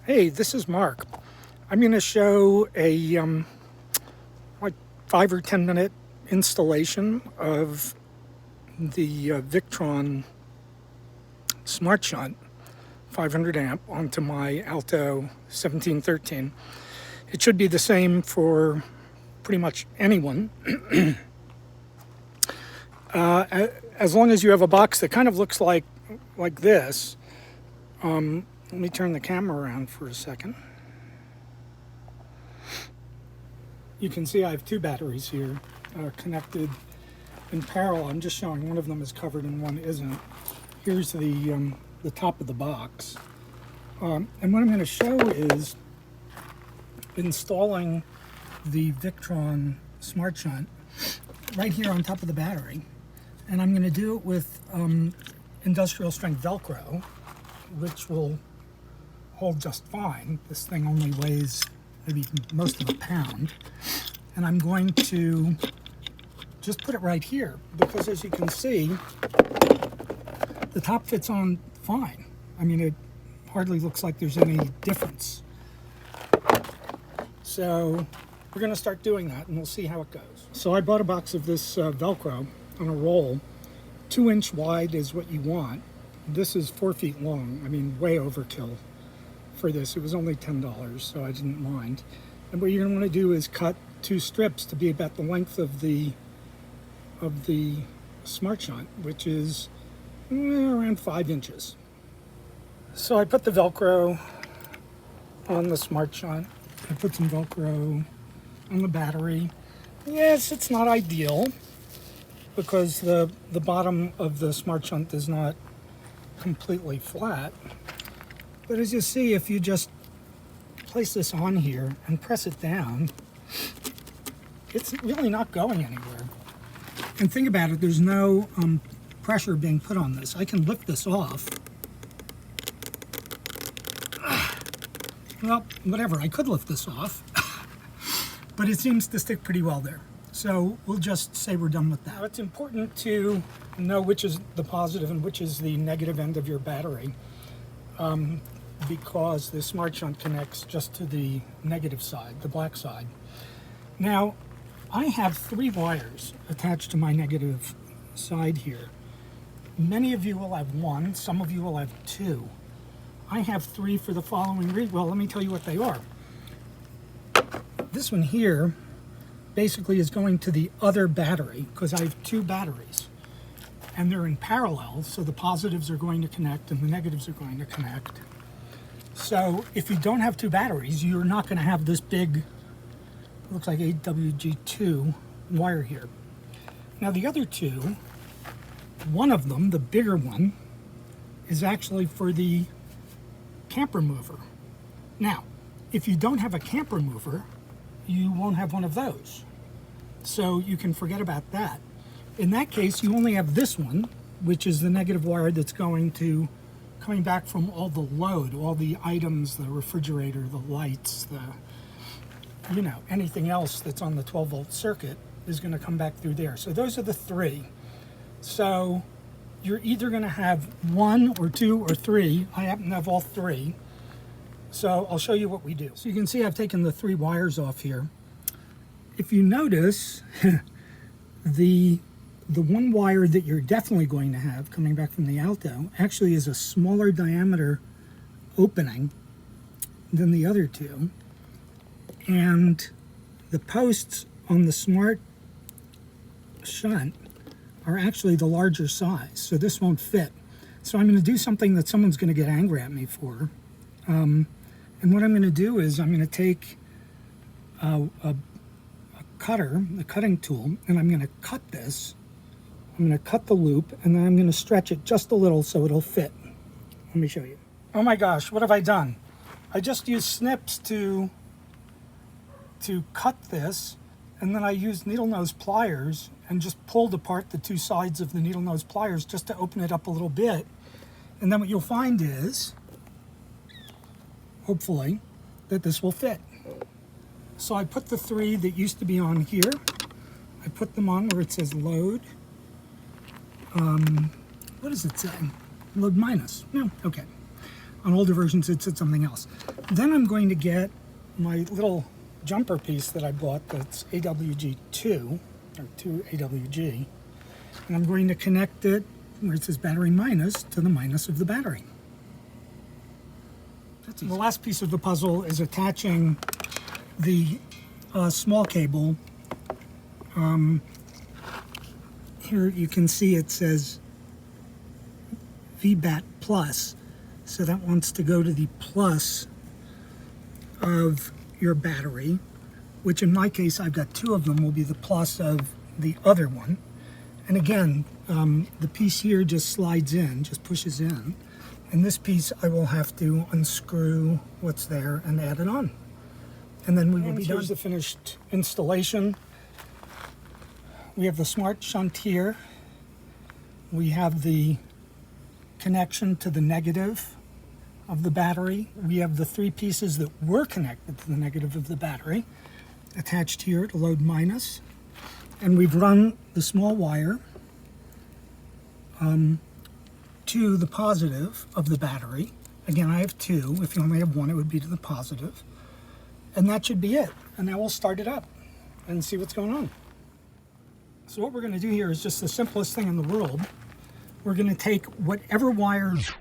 Hey, this is Mark. I'm going to show a like 5 or 10 minute installation of the Victron SmartShunt 500 amp onto my Alto 1713. It should be the same for pretty much anyone. As long as you have a box that kind of looks like this. Let me turn the camera around for a second. You can see I have two batteries here connected in parallel. I'm just showing one of them is covered and one isn't. Here's the top of the box. And what I'm going to show is installing the Victron SmartShunt right here on top of the battery. And I'm going to do it with industrial strength Velcro, which will hold just fine. This thing only weighs maybe most of a pound. And I'm going to just put it right here because, as you can see, the top fits on fine. I mean, it hardly looks like there's any difference. So we're going to start doing that and we'll see how it goes. So I bought a box of this Velcro on a roll. 2-inch wide is what you want. This is 4 feet long. I mean, way overkill for this. It was only $10, so I didn't mind. And what you're going to want to do is cut 2 strips to be about the length of the SmartShunt, which is around 5 inches. So I put the Velcro on the SmartShunt. I put some Velcro on the battery. Yes, it's not ideal because the bottom of the SmartShunt is not completely flat. But as you see, if you just place this on here and press it down, it's really not going anywhere. And think about it, there's no pressure being put on this. I can lift this off. Well, whatever, I could lift this off, but it seems to stick pretty well there. So we'll just say we're done with that. Now, it's important to know which is the positive and which is the negative end of your battery, because the SmartShunt connects just to the negative side, the black side. Now, I have 3 wires attached to my negative side here. Many of you will have 1, some of you will have 2. I have 3 for the following reason. Well, let me tell you what they are. This one here basically is going to the other battery because I have 2 batteries and they're in parallel, so the positives are going to connect and the negatives are going to connect. So if you don't have 2 batteries, you're not going to have this big, looks like AWG2 wire here. Now the other 2, one of them, the bigger one, is actually for the camp remover. Now, if you don't have a camp remover, you won't have one of those. So you can forget about that. In that case, you only have this one, which is the negative wire that's coming back from all the load, all the items, the refrigerator, the lights, anything else that's on the 12-volt circuit is going to come back through there. So those are the 3. So you're either going to have 1 or 2 or 3. I happen to have all 3. So I'll show you what we do. So you can see I've taken the 3 wires off here. If you notice, the one wire that you're definitely going to have coming back from the Alto actually is a smaller diameter opening than the other 2. And the posts on the SmartShunt are actually the larger size, so this won't fit. So I'm going to do something that someone's going to get angry at me for. And what I'm going to do is I'm going to take a cutting tool, and I'm going to cut this. I'm going to cut the loop, and then I'm going to stretch it just a little so it'll fit. Let me show you. Oh my gosh, what have I done? I just used snips to cut this, and then I used needle nose pliers and just pulled apart the 2 sides of the needle nose pliers just to open it up a little bit. And then what you'll find is, hopefully, that this will fit. So I put the 3 that used to be on here. I put them on where it says load. What does it say? Load minus. No, okay. On older versions, it said something else. Then I'm going to get my little jumper piece that I bought that's AWG2, or 2AWG, and I'm going to connect it where it says battery minus to the minus of the battery. That's easy. The last piece of the puzzle is attaching the small cable. Here you can see it says VBAT plus, so that wants to go to the plus of your battery, which in my case I've got two of them, will be the plus of the other one. And again, the piece here just slides in, just pushes in, and this piece I will have to unscrew what's there and add it on, and then we will be done. Here's the finished installation. We have the SmartShunt here. We have the connection to the negative of the battery. We have the three pieces that were connected to the negative of the battery attached here to load minus. And we've run the small wire to the positive of the battery. Again, I have two. If you only have one, it would be to the positive. And that should be it. And now we'll start it up and see what's going on. So what we're going to do here is just the simplest thing in the world. We're going to take whatever wires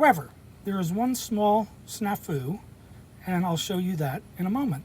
However, there is one small snafu, and I'll show you that in a moment.